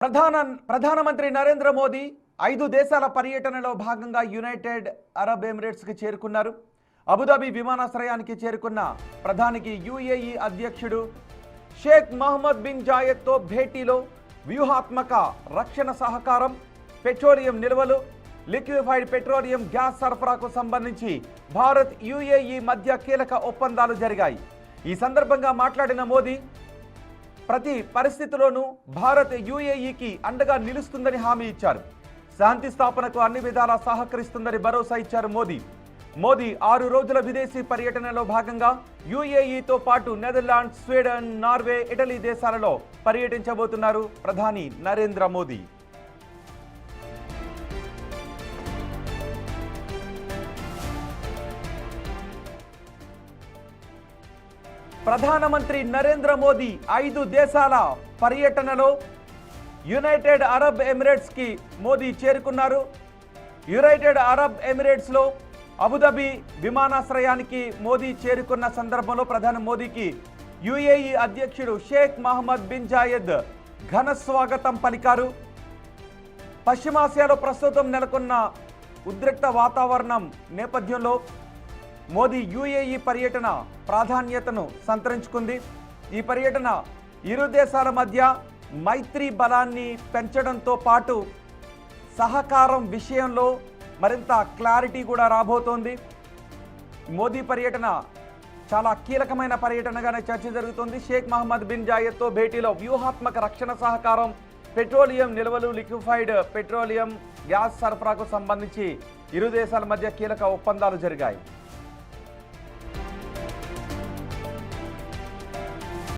ప్రధానమంత్రి నరేంద్ర మోదీ 5 దేశాల పర్యటనలో భాగంగా యునైటెడ్ అరబ్ ఎమిరేట్స్కి చేరుకున్నారు. అబుదాబి విమానాశ్రయానికి చేరుకున్న ప్రధానికి యుఏఈ అధ్యక్షుడు షేక్ మహమ్మద్ బిన్ జాయెద్తో భేటీలో వ్యూహాత్మక రక్షణ సహకారం, పెట్రోలియం నిల్వలు, లిక్విఫైడ్ పెట్రోలియం గ్యాస్ సరఫరాకు సంబంధించి భారత్ యుఏఈ మధ్య కీలక ఒప్పందాలు జరిగాయి. ఈ సందర్భంగా మాట్లాడిన మోదీ ప్రతి పరిస్థితిలోనూ భారత్ యుఏఈకి అండగా నిలుస్తుందని హామీ ఇచ్చారు. శాంతి స్థాపనకు అన్ని విధాలా సహకరిస్తుందని భరోసా ఇచ్చారు మోదీ 6 రోజుల విదేశీ పర్యటనలో భాగంగా యుఏఈతో పాటు నెదర్లాండ్స్, స్వీడన్, నార్వే, ఇటలీ దేశాలలో పర్యటించబోతున్నారు ప్రధాని నరేంద్ర మోదీ. ప్రధానమంత్రి నరేంద్ర మోదీ 5 దేశాల పర్యటనలో యునైటెడ్ అరబ్ ఎమిరేట్స్కి మోదీ చేరుకున్నారు. యునైటెడ్ అరబ్ ఎమిరేట్స్లో అబుదాబి విమానాశ్రయానికి మోదీ చేరుకున్న సందర్భంలో ప్రధాని మోదీకి యుఏఈ అధ్యక్షుడు షేక్ మహమ్మద్ బిన్ జాయెద్ ఘన స్వాగతం పలికారు. పశ్చిమాసియాలో ప్రస్తుతం నెలకొన్న ఉద్రిక్త వాతావరణం నేపథ్యంలో మోదీ యుఏఈ పర్యటన ప్రాధాన్యతను సంతరించుకుంది. ఈ పర్యటన ఇరు దేశాల మధ్య మైత్రి బలాన్ని పెంచడంతో పాటు సహకారం విషయంలో మరింత క్లారిటీ కూడా రాబోతోంది. మోదీ పర్యటన చాలా కీలకమైన పర్యటనగానే చర్చ జరుగుతోంది. షేక్ మహమ్మద్ బిన్ జాయెద్తో భేటీలో వ్యూహాత్మక రక్షణ సహకారం, పెట్రోలియం నిల్వలు, లిక్విఫైడ్ పెట్రోలియం గ్యాస్ సరఫరాకు సంబంధించి ఇరు దేశాల మధ్య కీలక ఒప్పందాలు జరిగాయి.